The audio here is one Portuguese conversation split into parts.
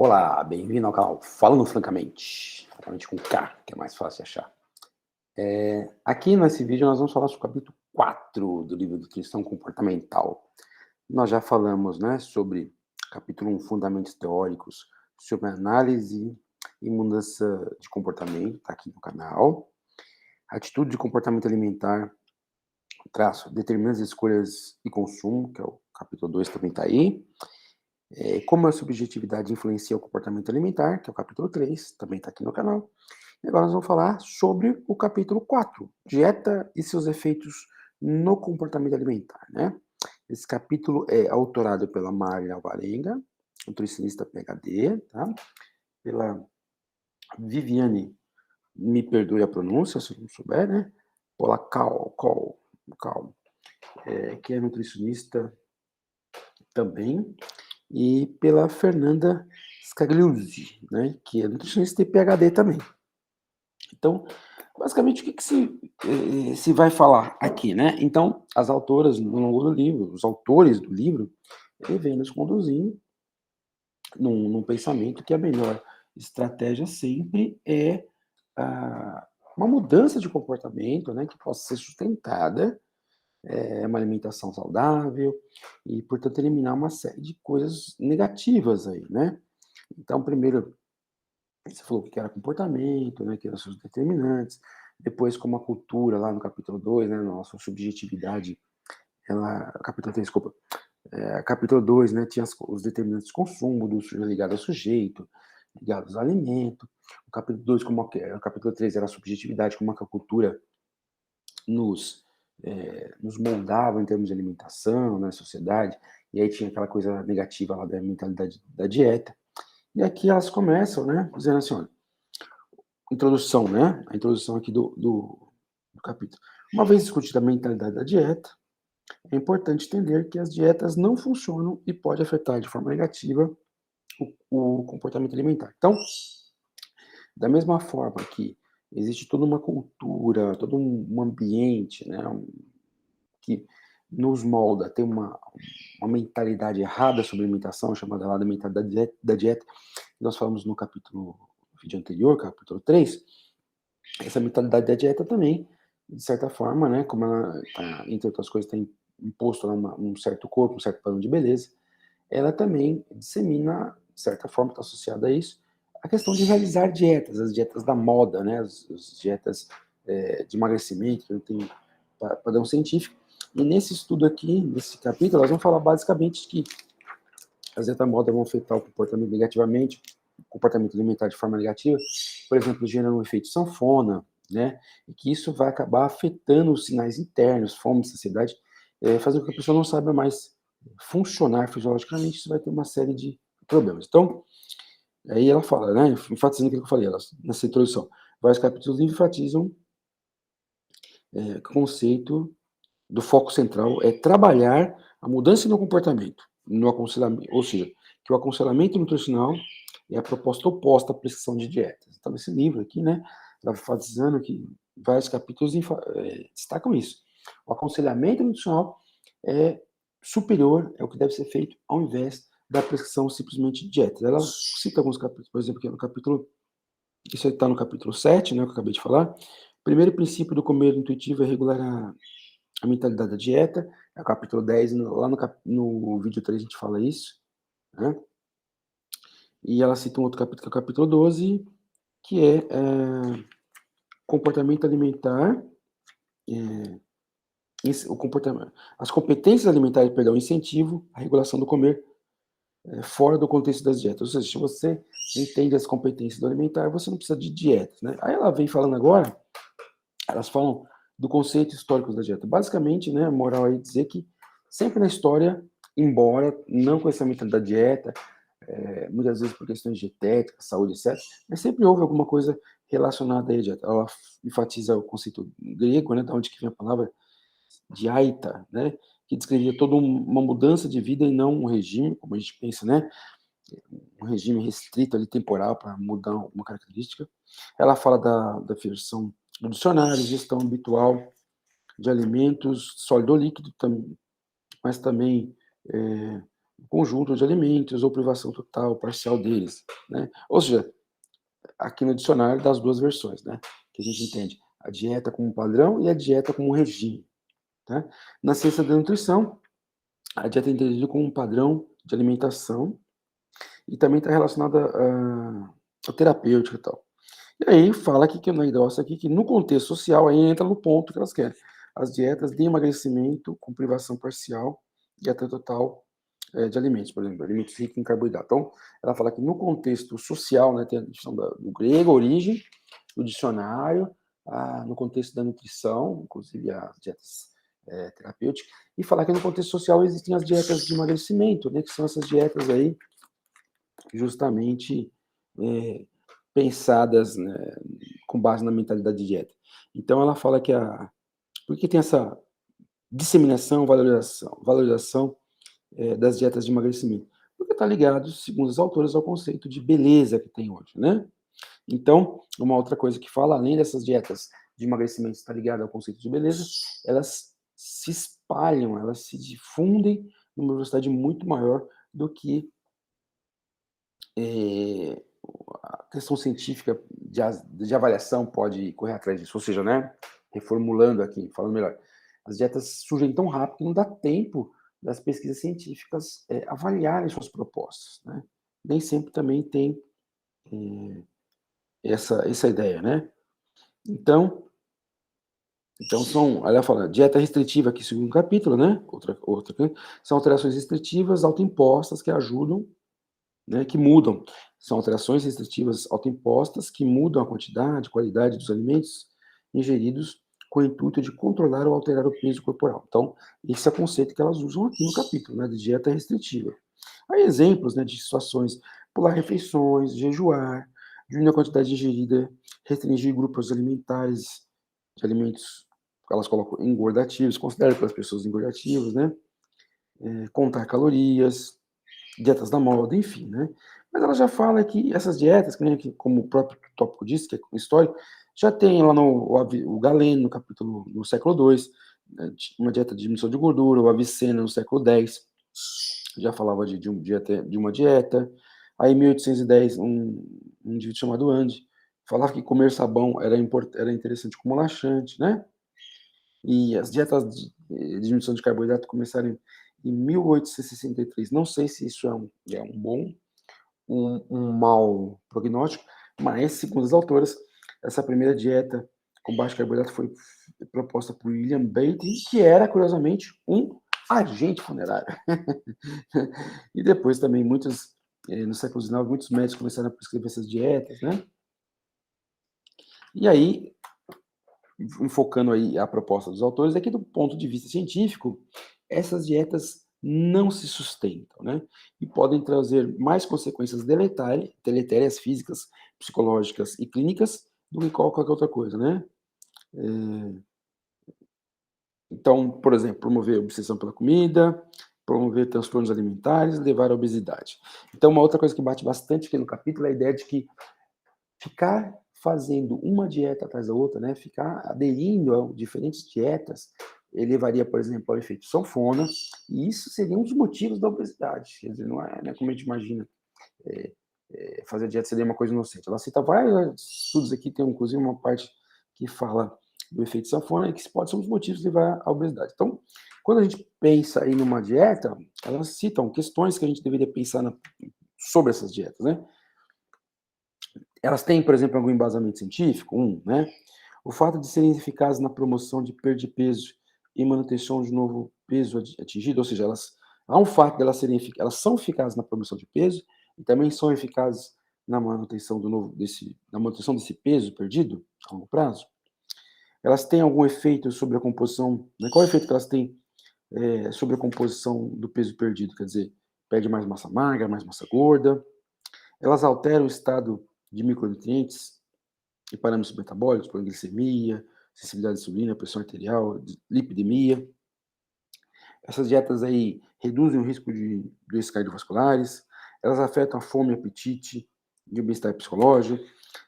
Olá, bem-vindo ao canal Falando Francamente, francamente com K, que é mais fácil de achar. Aqui nesse vídeo nós vamos falar sobre o capítulo 4 do livro Nutrição Comportamental. Nós já falamos, né, sobre capítulo 1, Fundamentos Teóricos, sobre análise e mudança de comportamento, tá aqui no canal. Atitude de comportamento alimentar, traço, determina as escolhas e consumo, que é o capítulo 2, também está aí. Como a subjetividade influencia o comportamento alimentar, que é o capítulo 3, também está aqui no canal. E agora nós vamos falar sobre o capítulo 4, dieta e seus efeitos no comportamento alimentar, né? Esse capítulo é autorado pela Marlia Alvarenga, nutricionista PhD, tá? Pela Viviane, me perdoe a pronúncia se eu não souber, né? Polaccal, que é nutricionista também, e pela Fernanda Scagliuzzi, né, que é nutricionista e PhD também. Então, basicamente, o que se vai falar aqui, né? Então, as autoras, no longo do livro, os autores do livro, ele vem nos conduzindo num pensamento que a melhor estratégia sempre é uma mudança de comportamento, né, que possa ser sustentada, uma alimentação saudável e, portanto, eliminar uma série de coisas negativas aí, né? Então, primeiro, você falou que era comportamento, né, que eram seus determinantes. Depois, como a cultura, lá no capítulo 2, né, nossa subjetividade, ela, capítulo 3, desculpa, capítulo 2, né, tinha os determinantes de consumo, ligado ao sujeito, ligados ao alimento. O capítulo 2, o capítulo 3 era a subjetividade, como a cultura nos, nos moldava em termos de alimentação, na sociedade, e aí tinha aquela coisa negativa lá da mentalidade da dieta. E aqui elas começam, né, dizendo assim, olha, introdução, né, a introdução aqui do capítulo. Uma vez discutida a mentalidade da dieta, é importante entender que as dietas não funcionam e pode afetar de forma negativa o comportamento alimentar. Então, da mesma forma que existe toda uma cultura, todo um ambiente, né, que nos molda, tem uma mentalidade errada sobre alimentação, chamada lá da mentalidade da dieta, que nós falamos no vídeo anterior, capítulo 3, essa mentalidade da dieta também, de certa forma, né, como ela, entre outras coisas, tem imposto um certo corpo, um certo padrão de beleza, ela também dissemina, de certa forma, está associada a isso, a questão de realizar dietas, as dietas da moda, né, as dietas de emagrecimento, que não tem padrão científico. E nesse estudo aqui, nesse capítulo, nós vamos falar basicamente que as dietas da moda vão afetar o comportamento negativamente, o comportamento alimentar de forma negativa, por exemplo, gerando um efeito sanfona, né, e que isso vai acabar afetando os sinais internos, fome, saciedade, fazendo com que a pessoa não saiba mais funcionar fisiologicamente, isso vai ter uma série de problemas. Então, aí ela fala, né, enfatizando aquilo que eu falei, nessa introdução, vários capítulos enfatizam o conceito do foco central é trabalhar a mudança no comportamento, no aconselhamento, ou seja, que o aconselhamento nutricional é a proposta oposta à prescrição de dietas. Então, esse livro aqui, né, está enfatizando que vários capítulos destacam isso. O aconselhamento nutricional é superior, é o que deve ser feito, ao invés da prescrição simplesmente de dietas. Ela cita alguns capítulos, por exemplo, que é no capítulo, isso está no capítulo 7, né, que eu acabei de falar. O primeiro princípio do comer intuitivo é regular a mentalidade da dieta, é o capítulo 10, lá no vídeo 3 a gente fala isso, né? E ela cita um outro capítulo, que é o capítulo 12, que é comportamento alimentar, o comportamento, as competências alimentares, perdão, incentivo, a regulação do comer fora do contexto das dietas. Ou seja, se você entende as competências do alimentar, você não precisa de dietas, né? Aí ela vem falando agora, elas falam do conceito histórico da dieta. Basicamente, né, a moral aí é dizer que sempre na história, embora não com essa mentalidade da dieta, muitas vezes por questões dietéticas, saúde, etc., mas sempre houve alguma coisa relacionada à dieta. Ela enfatiza o conceito grego, né, da onde que vem a palavra diaita, né, que descrevia toda uma mudança de vida e não um regime, como a gente pensa, né, um regime restrito ali, temporal, para mudar uma característica. Ela fala da versão do dicionário, gestão habitual de alimentos, sólido ou líquido, mas também conjunto de alimentos ou privação total, parcial deles, né? Ou seja, aqui no dicionário das duas versões, né? Que a gente entende a dieta como padrão e a dieta como regime, tá? Na ciência da nutrição, a dieta é entendida como um padrão de alimentação e também está relacionada à terapêutica e tal. E aí fala aqui que o negócio aqui, que no contexto social, aí entra no ponto que elas querem. As dietas de emagrecimento com privação parcial e até total de alimentos, por exemplo, alimentos ricos em carboidrato. Então, ela fala que no contexto social, né, tem a questão do grego, a origem, do dicionário, no contexto da nutrição, inclusive as dietas terapêuticas, e falar que no contexto social existem as dietas de emagrecimento, né, que são essas dietas aí justamente é, pensadas, né, com base na mentalidade de dieta. Então ela fala que porque tem essa disseminação, valorização das dietas de emagrecimento? Porque está ligado, segundo os autores, ao conceito de beleza que tem hoje, né? Então, uma outra coisa que fala, além dessas dietas de emagrecimento está ligada ao conceito de beleza, elas se espalham, elas se difundem numa velocidade muito maior do que a questão científica de avaliação pode correr atrás disso. Ou seja, né, reformulando aqui, falando melhor, as dietas surgem tão rápido que não dá tempo das pesquisas científicas avaliarem suas propostas, né? Nem sempre também tem essa ideia, né? Então são, ela fala, dieta restritiva aqui, segundo capítulo, né? Outra, são alterações restritivas autoimpostas que ajudam, né, que mudam. São alterações restritivas autoimpostas que mudam a quantidade, qualidade dos alimentos ingeridos com o intuito de controlar ou alterar o peso corporal. Então, esse é o conceito que elas usam aqui no capítulo, né, de dieta restritiva. Há exemplos, né, de situações: pular refeições, jejuar, diminuir a quantidade ingerida, restringir grupos alimentares de alimentos que elas colocam engordativos, considerados pelas pessoas engordativos, né? Contar calorias, dietas da moda, enfim, né? Mas ela já fala que essas dietas, como o próprio tópico diz, que é histórico, já tem lá o Galeno, no capítulo, no século II, né, uma dieta de diminuição de gordura, o Avicena, no século X, já falava de uma dieta. Aí, em 1810, um indivíduo chamado Andy falava que comer sabão era interessante como laxante, né? E as dietas de diminuição de carboidrato começaram em 1863. Não sei se isso é um bom, um mau prognóstico, mas, segundo as autoras, essa primeira dieta com baixo carboidrato foi proposta por William Bateman, que era, curiosamente, um agente funerário. E depois também no século XIX, muitos médicos começaram a prescrever essas dietas, né? E aí, enfocando aí a proposta dos autores, é que do ponto de vista científico, essas dietas não se sustentam, né? E podem trazer mais consequências deletérias físicas, psicológicas e clínicas do que qualquer outra coisa, né? Então, por exemplo, promover obsessão pela comida, promover transtornos alimentares, levar à obesidade. Então, uma outra coisa que bate bastante aqui no capítulo é a ideia de que ficar fazendo uma dieta atrás da outra, né, ficar aderindo a diferentes dietas, levaria, por exemplo, ao efeito sanfona, e isso seria um dos motivos da obesidade. Quer dizer, não é como a gente imagina, fazer dieta seria uma coisa inocente. Ela cita vários estudos aqui, tem inclusive uma parte que fala do efeito sanfona, e que pode ser um dos motivos de levar à obesidade. Então, quando a gente pensa em uma dieta, elas citam questões que a gente deveria pensar sobre essas dietas, né? Elas têm, por exemplo, algum embasamento científico? Né? O fato de serem eficazes na promoção de perda de peso e manutenção de novo peso atingido, ou seja, há um fato de elas são eficazes na promoção de peso e também são eficazes na manutenção na manutenção desse peso perdido a longo prazo. Elas têm algum efeito sobre a composição, né? Qual é o efeito que elas têm sobre a composição do peso perdido? Quer dizer, perde mais massa magra, mais massa gorda. Elas alteram o estado de micronutrientes e parâmetros metabólicos, por exemplo, glicemia, sensibilidade à insulina, pressão arterial, lipidemia. Essas dietas aí reduzem o risco de doenças cardiovasculares, elas afetam a fome, apetite e o bem-estar psicológico,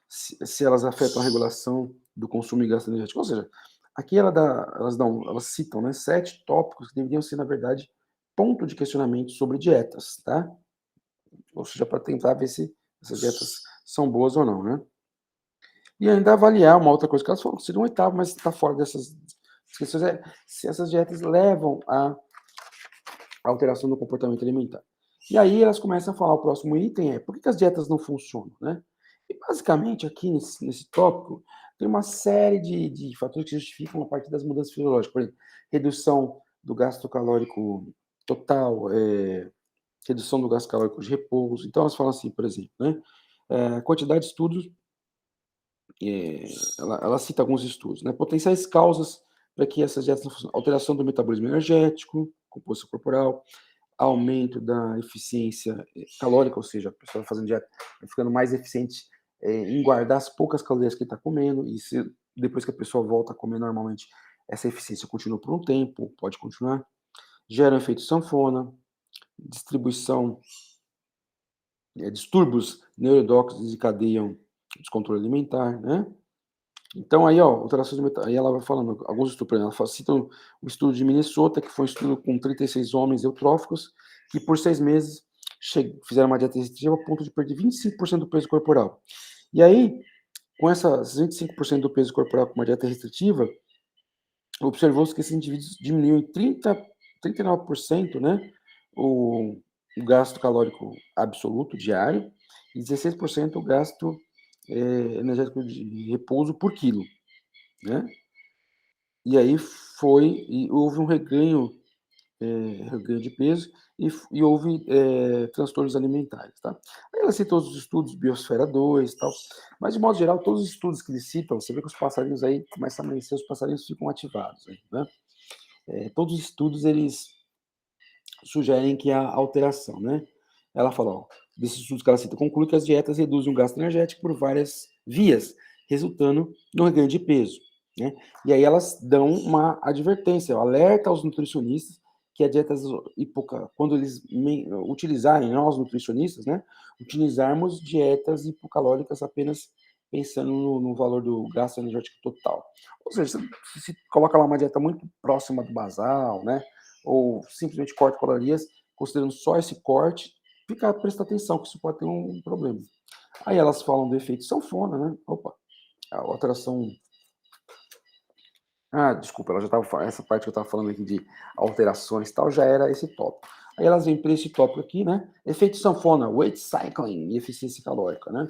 se elas afetam a regulação do consumo e gasto energético. Ou seja, aqui elas citam, né, 7 tópicos que deveriam ser, na verdade, ponto de questionamento sobre dietas, tá? Ou seja, para tentar ver se essas dietas são boas ou não, né? E ainda avaliar uma outra coisa que elas falam, seria um oitavo, mas está fora dessas questões, é se essas dietas levam à alteração do comportamento alimentar. E aí elas começam a falar, o próximo item é, por que as dietas não funcionam, né? E basicamente aqui nesse tópico, tem uma série de fatores que justificam a partir das mudanças fisiológicas, por exemplo, redução do gasto calórico total, redução do gasto calórico de repouso. Então elas falam assim, por exemplo, né? Quantidade de estudos, ela cita alguns estudos, né? Potenciais causas para que essas dietas não funcionem. Alteração do metabolismo energético, composição corporal, aumento da eficiência calórica, ou seja, a pessoa fazendo dieta vai ficando mais eficiente em guardar as poucas calorias que está comendo, e se depois que a pessoa volta a comer normalmente, essa eficiência continua por um tempo, pode continuar. Gera um efeito sanfona, distribuição, distúrbios neuroendócrinos desencadeiam descontrole alimentar, né? Então aí, ó, alterações de aí ela vai falando alguns estudos, por exemplo, ela cita o estudo de Minnesota, que foi um estudo com 36 homens eutróficos, que por 6 meses fizeram uma dieta restritiva a ponto de perder 25% do peso corporal. E aí, com essas 25% do peso corporal com uma dieta restritiva, observou-se que esses indivíduos diminuíram em 39%, né, o gasto calórico absoluto diário e 16% o gasto energético de repouso por quilo, né? E aí houve um reganho de peso e houve transtornos alimentares, tá? Aí ela citou os estudos Biosfera 2 e tal, mas de modo geral, todos os estudos que eles citam, você vê que os passarinhos aí começam a amanhecer, os passarinhos ficam ativados, aí, né? Todos os estudos, eles sugerem que há alteração, né? Ela fala, ó, desses estudos que ela cita, conclui que as dietas reduzem o gasto energético por várias vias, resultando no reganho de peso, né? E aí elas dão uma advertência, alerta aos nutricionistas que a dieta quando eles utilizarem, nós nutricionistas, né, utilizarmos dietas hipocalóricas apenas pensando no valor do gasto energético total. Ou seja, se coloca lá uma dieta muito próxima do basal, né, ou simplesmente corta calorias, considerando só esse corte, presta atenção que isso pode ter um problema. Aí elas falam do efeito sanfona, né? Opa, a alteração. Ah, desculpa, ela já estava. Essa parte que eu estava falando aqui de alterações e tal, já era esse tópico. Aí elas vêm para esse tópico aqui, né? Efeito sanfona, weight cycling e eficiência calórica, né?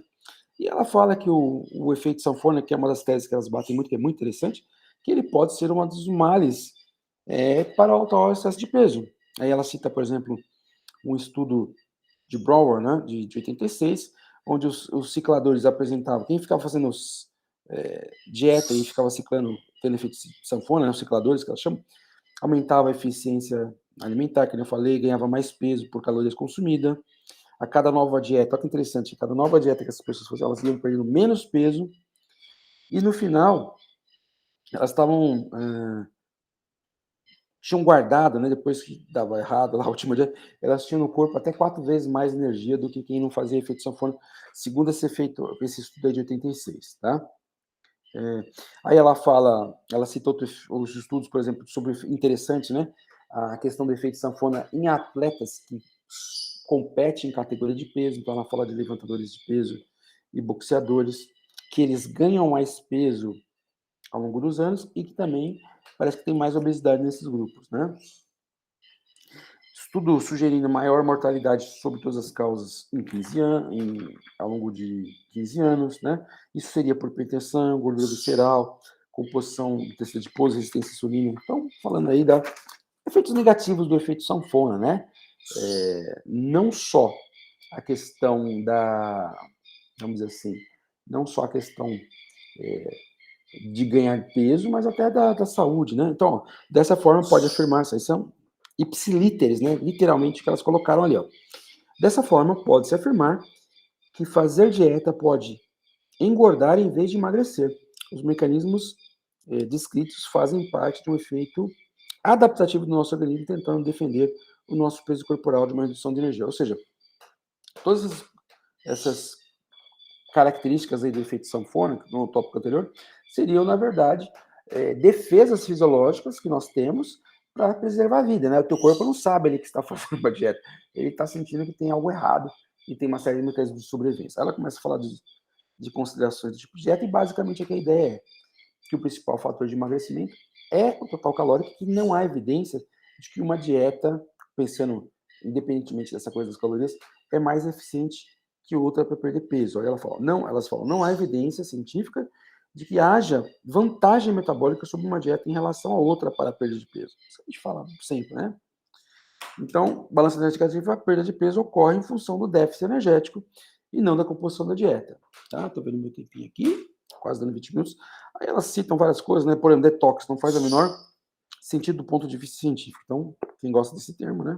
E ela fala que o efeito sanfona, que é uma das teses que elas batem muito, que é muito interessante, que ele pode ser um dos males para o excesso de peso. Aí ela cita, por exemplo, um estudo de Brower, né, de 86, onde os cicladores apresentavam, quem ficava fazendo dieta e ficava ciclando, tendo efeito sanfona, né, os cicladores, que elas chamam, aumentava a eficiência alimentar, que eu falei, ganhava mais peso por calorias consumidas. A cada nova dieta, olha que interessante, a cada nova dieta que essas pessoas faziam, elas iam perdendo menos peso, e no final, elas tinham guardado, né, depois que dava errado lá, a última dia, elas tinham no corpo até 4 vezes mais energia do que quem não fazia efeito sanfona, segundo esse estudo aí de 86, tá? Aí ela citou os estudos, por exemplo, sobre, interessante, né, a questão do efeito sanfona em atletas que competem em categoria de peso, então ela fala de levantadores de peso e boxeadores, que eles ganham mais peso ao longo dos anos e que também parece que tem mais obesidade nesses grupos, né? Estudo sugerindo maior mortalidade sobre todas as causas em 15 anos, ao longo de 15 anos, né? Isso seria por hipertensão, gordura visceral, composição de tecido adiposo, resistência à insulina. Então, falando aí da efeitos negativos do efeito sanfona, né? Não só a questão vamos dizer assim, não só a questão de ganhar peso, mas até da saúde, né? Então, ó, dessa forma pode afirmar, isso aí são ipsilíteres, né? Literalmente que elas colocaram ali, ó. Dessa forma pode-se afirmar que fazer dieta pode engordar em vez de emagrecer. Os mecanismos descritos fazem parte de um efeito adaptativo do nosso organismo tentando defender o nosso peso corporal de uma redução de energia. Ou seja, todas essas características aí do efeito sanfona, no tópico anterior, seriam, na verdade, defesas fisiológicas que nós temos para preservar a vida, né? O teu corpo não sabe ali que está fazendo uma dieta, ele está sentindo que tem algo errado e tem uma série de mecanismos de sobrevivência. Ela começa a falar de considerações do tipo de dieta e basicamente aqui a ideia é que o principal fator de emagrecimento é o total calórico, que não há evidência de que uma dieta, pensando independentemente dessa coisa das calorias, é mais eficiente que outra para perder peso. Aí elas falam, não há evidência científica de que haja vantagem metabólica sobre uma dieta em relação a outra para a perda de peso. Isso a gente fala sempre, né? Então, balança energética, a perda de peso ocorre em função do déficit energético e não da composição da dieta. Tá? Tô vendo meu tempinho aqui, quase dando 20 minutos. Aí elas citam várias coisas, né? Por exemplo, detox não faz a menor sentido do ponto de vista científico. Então, quem gosta desse termo, né?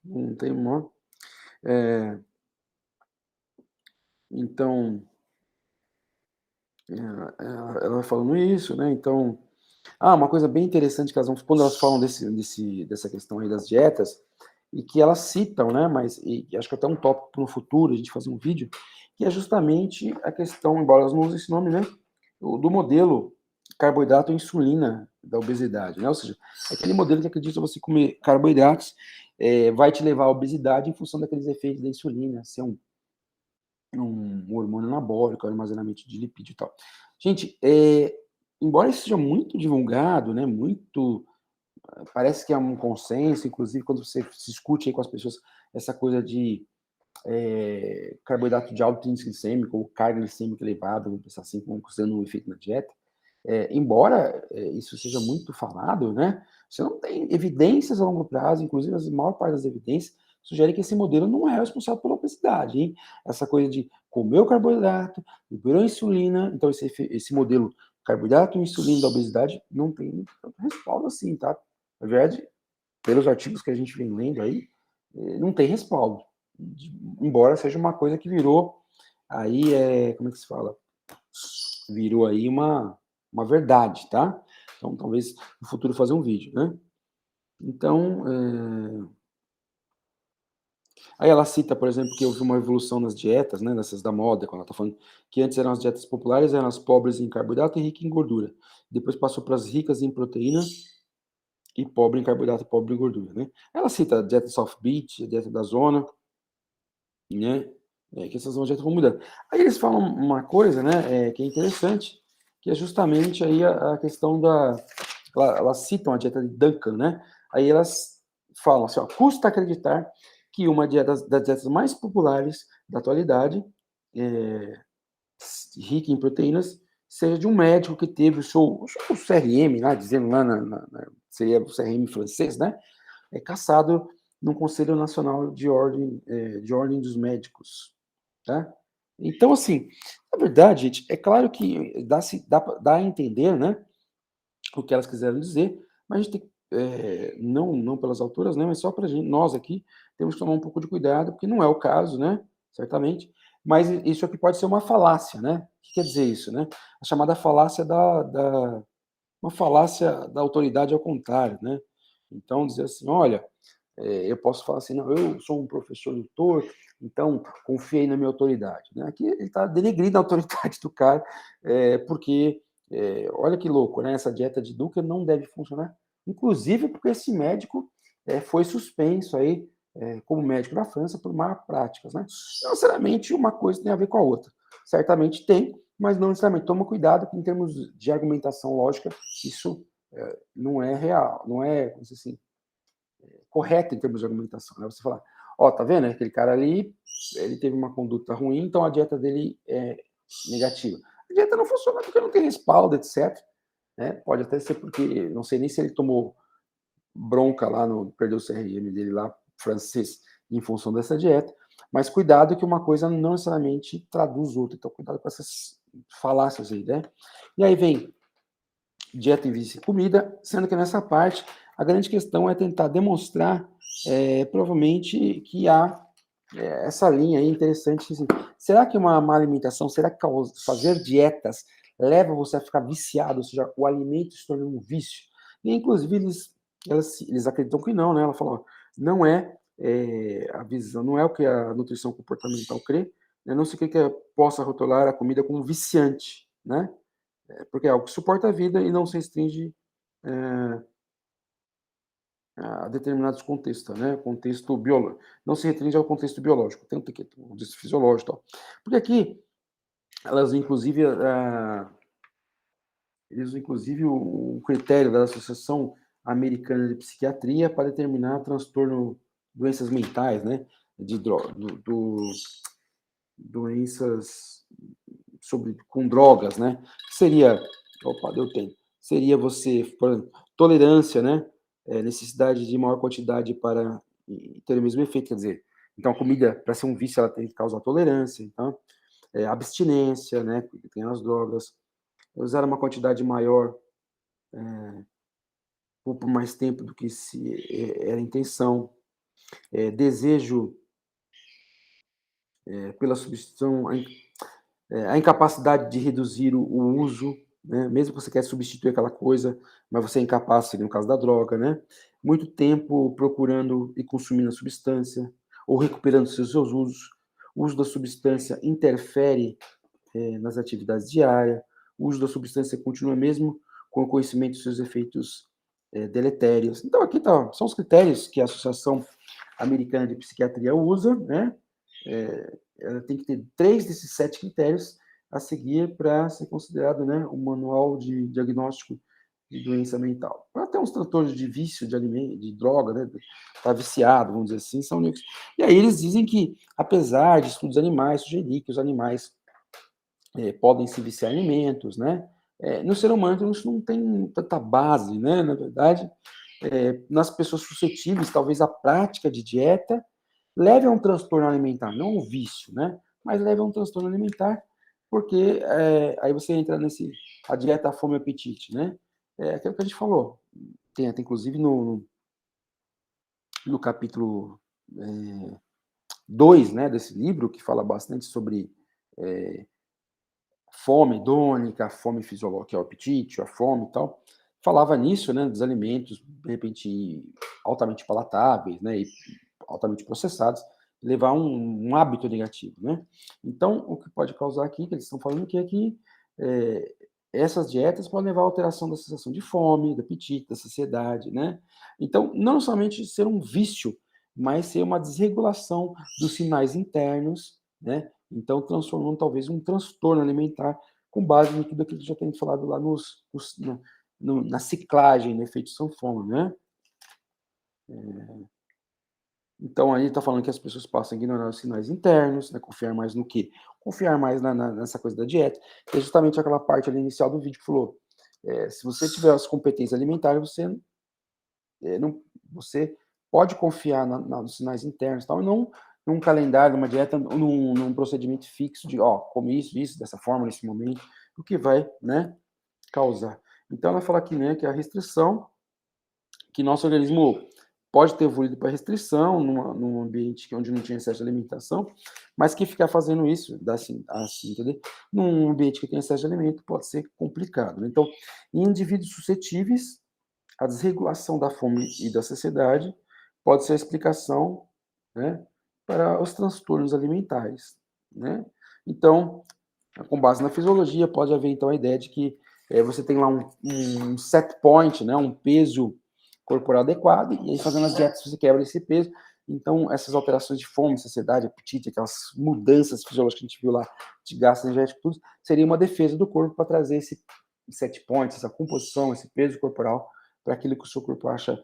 Não tem menor. Então, ela vai falando isso, né? Então, uma coisa bem interessante que elas vão, quando elas falam dessa questão aí das dietas, e que elas citam, né, mas acho que até um tópico para o futuro, a gente fazer um vídeo, que é justamente a questão, embora elas não usem esse nome, né, do modelo carboidrato e insulina da obesidade, né, ou seja, aquele modelo que acredita que você comer carboidratos vai te levar à obesidade em função daqueles efeitos da insulina, ser um hormônio anabólico, armazenamento de lipídio e tal. Gente, embora isso seja muito divulgado, né, parece que é um consenso, inclusive quando você se discute aí com as pessoas essa coisa de carboidrato de alto índice glicêmico ou carga glicêmica elevada, vamos pensar assim, como sendo um efeito na dieta, embora isso seja muito falado, né, você não tem evidências a longo prazo, inclusive a maior parte das evidências sugere que esse modelo não é responsável pela obesidade, hein? Essa coisa de comer o carboidrato, liberou a insulina, então esse modelo carboidrato e insulina da obesidade não tem tanto respaldo assim, tá? Na verdade, pelos artigos que a gente vem lendo aí, não tem respaldo, embora seja uma coisa que virou aí, como é que se fala? Virou aí uma verdade, tá? Então, talvez no futuro fazer um vídeo, né? Então, aí ela cita, por exemplo, que houve uma evolução nas dietas, né, nessas da moda, quando ela está falando que antes eram as dietas populares, eram as pobres em carboidrato e ricas em gordura. Depois passou para as ricas em proteína e pobre em carboidrato e pobre em gordura, né? Ela cita a dieta soft beach, a dieta da zona, né? Que essas dietas vão mudando. Aí eles falam uma coisa, né, que é interessante, que é justamente aí a questão elas citam a dieta de Duncan, né? Aí elas falam assim, ó, custa acreditar que uma das dietas mais populares da atualidade, rica em proteínas, seja de um médico que teve o seu CRM, lá, dizendo lá, seria o CRM francês, né? Caçado no Conselho Nacional de Ordem dos Médicos, tá? Então, assim, na verdade, gente, é claro que dá a entender, né, o que elas quiseram dizer, mas a gente tem que, não pelas autoras, né, mas só para nós aqui, temos que tomar um pouco de cuidado, porque não é o caso, né, certamente, mas isso aqui pode ser uma falácia, né? O que quer dizer isso, né? A chamada falácia uma falácia da autoridade ao contrário, né? Então, dizer assim, olha, eu posso falar assim, não, eu sou um professor doutor, então confiei na minha autoridade. Né? Aqui ele está denegrindo a autoridade do cara, porque, olha que louco, né? Essa dieta de Duca não deve funcionar, inclusive porque esse médico foi suspenso aí, como médico na França por más práticas. Né? Não necessariamente uma coisa tem a ver com a outra. Certamente tem, mas não necessariamente. Toma cuidado que em termos de argumentação lógica, isso não é real, não é, assim, correta em termos de argumentação. Né? Você falar, tá vendo? Aquele cara ali, ele teve uma conduta ruim, então a dieta dele é negativa. A dieta não funciona porque não tem respaldo, etc. Né? Pode até ser porque, não sei nem se ele tomou bronca lá, perdeu o CRM dele lá, francês, em função dessa dieta, mas cuidado que uma coisa não necessariamente traduz outra, então cuidado com essas falácias aí, né? E aí vem dieta e vício em comida, sendo que nessa parte a grande questão é tentar demonstrar, provavelmente, que há essa linha aí interessante. Assim, será que uma má alimentação, será que fazer dietas leva você a ficar viciado, ou seja, o alimento se torna um vício? E, inclusive, eles acreditam que não, né? Ela falou, não é, a visão, não é o que a nutrição comportamental crê, né? Não se crê que possa rotular a comida como viciante, né? Porque é algo que suporta a vida e não se restringe a determinados contextos, né? Contexto biológico. Não se restringe ao contexto biológico, tem que um contexto fisiológico, e tal. Porque aqui elas inclusive eles inclusive o critério da Associação Americana de Psiquiatria para determinar transtorno, doenças mentais, né? De doenças com drogas, né? Seria, opa, deu tempo. Seria você, por exemplo, tolerância, né? Necessidade de maior quantidade para ter o mesmo efeito, quer dizer, então a comida, para ser um vício, ela tem que causar tolerância, então, abstinência, né? Porque tem as drogas, usar uma quantidade maior por mais tempo do que se era a intenção, desejo pela substituição, a incapacidade de reduzir o uso, né? Mesmo que você quer substituir aquela coisa, mas você é incapaz, seria no caso da droga, né? Muito tempo procurando e consumindo a substância, ou recuperando seus usos. O uso da substância interfere nas atividades diárias, o uso da substância continua mesmo com o conhecimento dos seus efeitos deletérios. Então, aqui são os critérios que a Associação Americana de Psiquiatria usa, né? Ela tem que ter 3 desses 7 critérios a seguir para ser considerado, né, um manual de diagnóstico de doença mental. Para ter uns transtornos de vício de alimento, de droga, né, tá viciado, vamos dizer assim, são únicos. E aí eles dizem que, apesar de estudos animais sugerir que os animais podem se viciar em alimentos, né, no ser humano isso não tem tanta base, né, na verdade, nas pessoas suscetíveis, talvez a prática de dieta leve a um transtorno alimentar, não um vício, né? Mas leve a um transtorno alimentar, porque aí você entra a dieta, a fome e o apetite, né? É aquilo que a gente falou. Tem até inclusive no capítulo 2, né, desse livro, que fala bastante sobre fome hedônica, a fome fisiológica, que é o apetite, a fome e tal. Falava nisso, né, dos alimentos, de repente, altamente palatáveis, né, e altamente processados, levar um hábito negativo, né? Então, o que pode causar aqui, que eles estão falando que é que essas dietas podem levar à alteração da sensação de fome, do apetite, da saciedade, né? Então, não somente ser um vício, mas ser uma desregulação dos sinais internos, né? Então, transformando talvez um transtorno alimentar com base em tudo aquilo que já tem falado lá na ciclagem, no efeito sanfona, né? Então, aí está falando que as pessoas passam a ignorar os sinais internos, né? Confiar mais no quê? Confiar mais nessa coisa da dieta, que é justamente aquela parte ali inicial do vídeo que falou, se você tiver as competências alimentares, não, você pode confiar nos sinais internos, tal, e não num calendário, numa dieta, num procedimento fixo de, ó, come isso, dessa forma, nesse momento, o que vai, né, causar. Então, ela fala aqui, né, que a restrição, que nosso organismo pode ter evoluído para restrição num ambiente onde não tinha excesso de alimentação, mas que ficar fazendo isso, assim, entendeu? Num ambiente que tem excesso de alimento, pode ser complicado, né? Então, em indivíduos suscetíveis, a desregulação da fome e da saciedade pode ser a explicação, né, para os transtornos alimentares, né? Então, com base na fisiologia, pode haver então a ideia de que você tem lá um set point, né, um peso corporal adequado, e aí fazendo as dietas você quebra esse peso. Então, essas alterações de fome, saciedade, apetite, aquelas mudanças fisiológicas que a gente viu lá, de gasto energético, tudo, seria uma defesa do corpo para trazer esse set point, essa composição, esse peso corporal, para aquilo que o seu corpo acha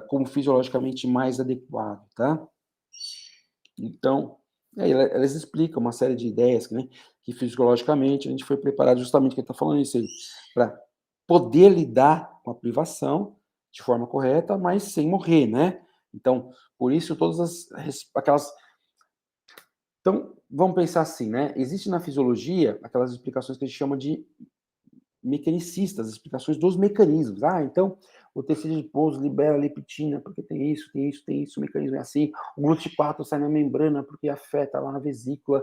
como fisiologicamente mais adequado, tá? Então, aí elas explicam uma série de ideias, né, que fisiologicamente a gente foi preparado justamente, que ele está falando isso aí, para poder lidar com a privação de forma correta, mas sem morrer, né? Então, por isso todas aquelas... Então, vamos pensar assim, né? Existe na fisiologia aquelas explicações que a gente chama de mecanicistas, explicações dos mecanismos. Ah, então o tecido adiposo libera leptina porque tem isso, o mecanismo é assim. O GLUT4 sai na membrana porque afeta lá na vesícula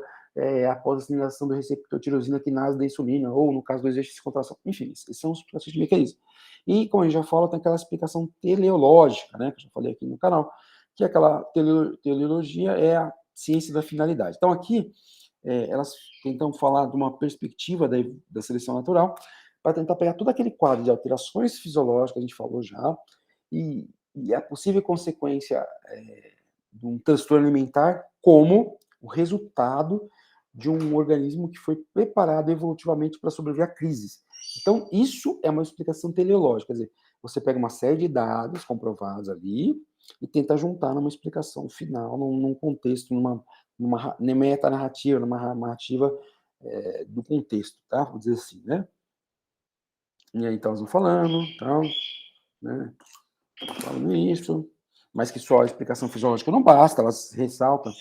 após a sinalização do receptor tirosina quinase da insulina, ou no caso do exercício de contração. Enfim, esses são os explicações de mecanismo. E, como a gente já fala, tem aquela explicação teleológica, né, que eu já falei aqui no canal, que aquela teleologia é a ciência da finalidade. Então, aqui, elas tentam falar de uma perspectiva da seleção natural, para tentar pegar todo aquele quadro de alterações fisiológicas, a gente falou já, e e a possível consequência de um transtorno alimentar como o resultado de um organismo que foi preparado evolutivamente para sobreviver a crises. Então, isso é uma explicação teleológica, quer dizer, você pega uma série de dados comprovados ali e tenta juntar numa explicação final, num contexto, numa metanarrativa, numa narrativa do contexto, tá? Vou dizer assim, né? E aí, então, falando, tal, né? Falando isso, mas que só a explicação fisiológica não basta, elas ressaltam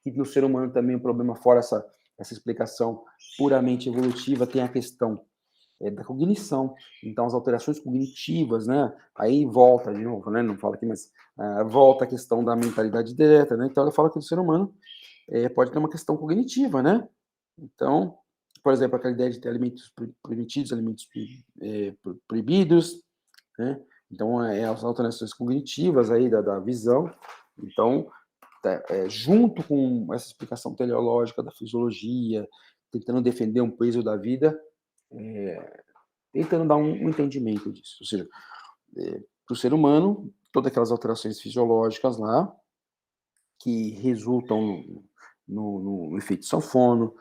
que no ser humano também o problema, fora essa explicação puramente evolutiva, tem a questão da cognição. Então, as alterações cognitivas, né? Aí volta de novo, né? Não fala aqui, mas volta a questão da mentalidade direta, né? Então, ela fala que o ser humano pode ter uma questão cognitiva, né? Então, por exemplo, aquela ideia de ter alimentos permitidos, alimentos proibidos, né? Então, as alterações cognitivas aí da visão. Então, junto com essa explicação teleológica da fisiologia, tentando defender um peso da vida, tentando dar um entendimento disso. Ou seja, para o ser humano, todas aquelas alterações fisiológicas lá, que resultam no efeito sanfono,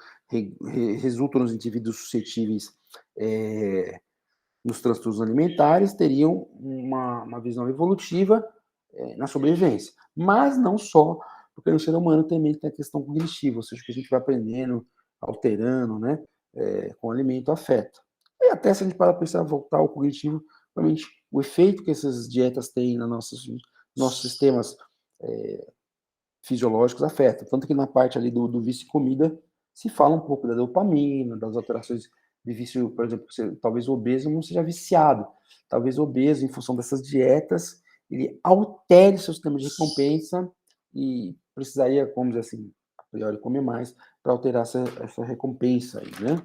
resultam nos indivíduos suscetíveis nos transtornos alimentares, teriam uma visão evolutiva na sobrevivência. Mas não só, porque no ser humano também tem a questão cognitiva, ou seja, que a gente vai aprendendo, alterando, né, com o alimento afeta. E até se a gente para pensar, voltar ao cognitivo, realmente o efeito que essas dietas têm nos nossos sistemas fisiológicos afeta. Tanto que na parte ali do vício em comida se fala um pouco da dopamina, das alterações de vício, por exemplo, talvez o obeso não seja viciado, talvez o obeso, em função dessas dietas, ele altere seu sistema de recompensa e precisaria, como dizer assim, a priori comer mais para alterar essa recompensa aí, né?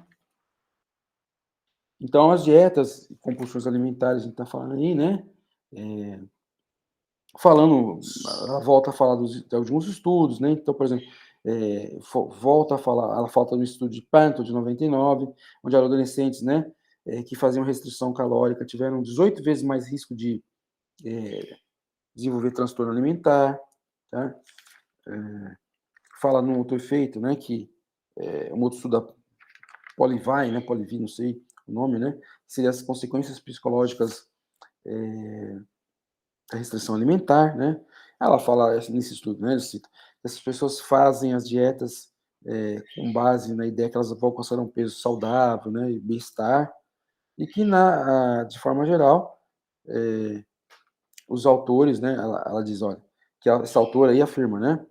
Então, as dietas, compulsões alimentares, a gente está falando aí, né? Falando, ela volta a falar de alguns estudos, né? Então, por exemplo, volta a falar, ela falta no estudo de Panto, de 99, onde adolescentes, né, que faziam restrição calórica tiveram 18 vezes mais risco de desenvolver transtorno alimentar, tá? Fala no outro efeito, né, que um outro estudo da Polivi, não sei o nome, né, seria as consequências psicológicas da restrição alimentar, né? Ela fala nesse estudo, né? Ele cita que essas pessoas fazem as dietas com base na ideia que elas vão alcançar um peso saudável, né? E bem-estar, e que de forma geral, os autores, né? Ela diz, olha, que essa autora aí afirma, né?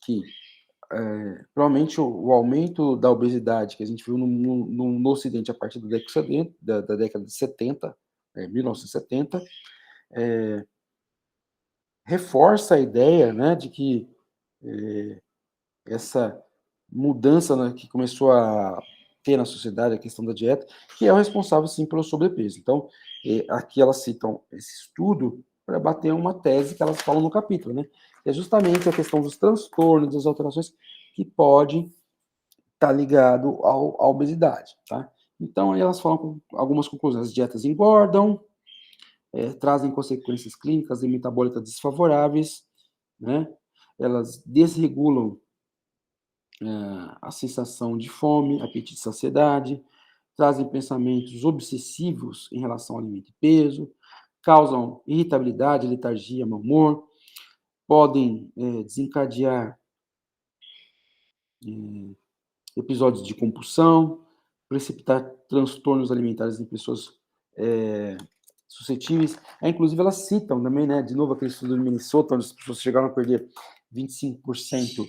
Que provavelmente o aumento da obesidade que a gente viu no Ocidente a partir da década de 70, 1970, reforça a ideia, né, de que essa mudança, né, que começou a ter na sociedade, a questão da dieta, que é o responsável, sim, pelo sobrepeso. Então, aqui elas citam esse estudo para bater uma tese que elas falam no capítulo, né? Que é justamente a questão dos transtornos, das alterações que podem estar ligado à obesidade, tá? Então, aí elas falam com algumas conclusões. As dietas engordam, trazem consequências clínicas e metabólicas desfavoráveis, né? Elas desregulam a sensação de fome, apetite e saciedade, trazem pensamentos obsessivos em relação ao alimento e peso, causam irritabilidade, letargia, mau humor, podem desencadear episódios de compulsão, precipitar transtornos alimentares em pessoas suscetíveis. Inclusive, elas citam também, né, de novo, aquele estudo do Minnesota, onde as pessoas chegaram a perder 25%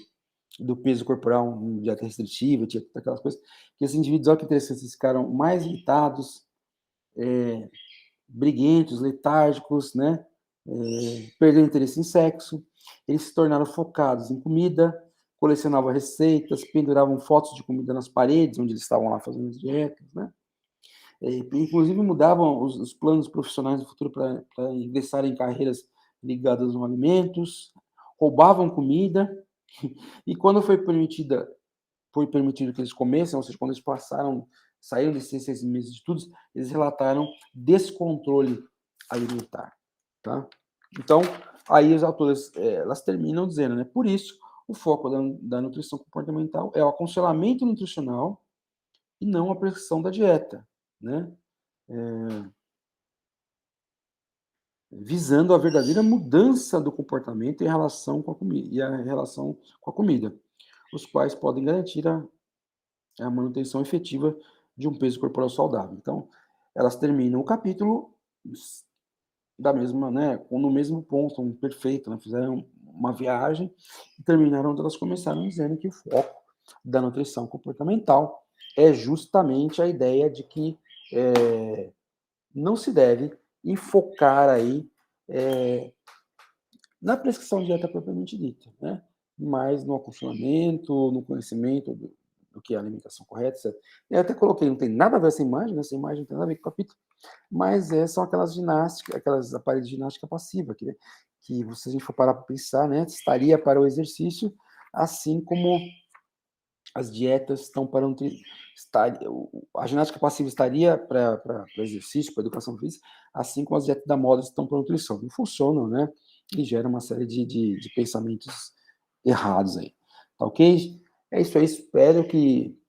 do peso corporal em dieta restritiva, tinha aquelas coisas, que esses indivíduos, olha que interessante, eles ficaram mais irritados, briguentos, letárgicos, né? Perderam interesse em sexo, eles se tornaram focados em comida, colecionavam receitas, penduravam fotos de comida nas paredes, onde eles estavam lá fazendo as dietas, né? Inclusive mudavam os planos profissionais do futuro para ingressar em carreiras ligadas aos alimentos, roubavam comida, e quando foi permitido que eles comessem, ou seja, quando eles saíram desses 6 meses de estudos, eles relataram descontrole alimentar, tá? Então, aí os autores, elas terminam dizendo, né, por isso, o foco da nutrição comportamental é o aconselhamento nutricional e não a prescrição da dieta, né? Visando a verdadeira mudança do comportamento em relação com a comida e a relação com a comida, os quais podem garantir a manutenção efetiva de um peso corporal saudável. Então, elas terminam o capítulo da mesma, né, no mesmo ponto, um perfeito, né, fizeram uma viagem e terminaram onde elas começaram dizendo que o foco da nutrição comportamental é justamente a ideia de que não se deve enfocar aí na prescrição de dieta propriamente dita, né? Mas no aconselhamento, no conhecimento do que é a alimentação correta, etc. Eu até coloquei, não tem nada a ver essa imagem, né? Essa imagem não tem nada a ver com o capítulo, mas são aquelas ginásticas, aquelas aparelhos de ginástica passiva, que se a gente for parar para pensar, né, estaria para o exercício, assim como as dietas estão para a ginástica passiva estaria para exercício, para educação física, assim como as dietas da moda estão para nutrição. Não funcionam, né? E gera uma série de pensamentos errados aí. Tá ok? É isso aí, espero que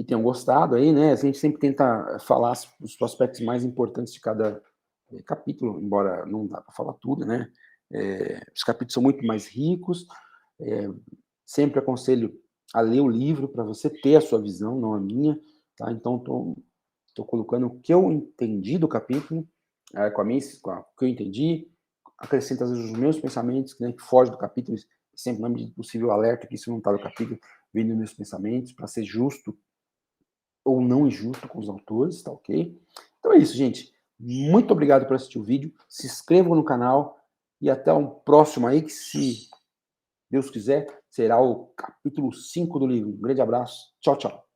tenham gostado aí, né? A gente sempre tenta falar os aspectos mais importantes de cada capítulo, embora não dá para falar tudo, né? Os capítulos são muito mais ricos, sempre aconselho a ler o livro para você ter a sua visão, não a minha, tá? Então, estou colocando o que eu entendi do capítulo, com o que eu entendi, acrescento às vezes os meus pensamentos, né, que fogem do capítulo, sempre na medida do possível alerta que isso não está no capítulo, vem dos meus pensamentos, para ser justo ou não injusto com os autores, tá ok? Então é isso, gente. Muito obrigado por assistir o vídeo. Se inscrevam no canal e até um próximo aí, que se Deus quiser, será o capítulo 5 do livro. Um grande abraço. Tchau, tchau.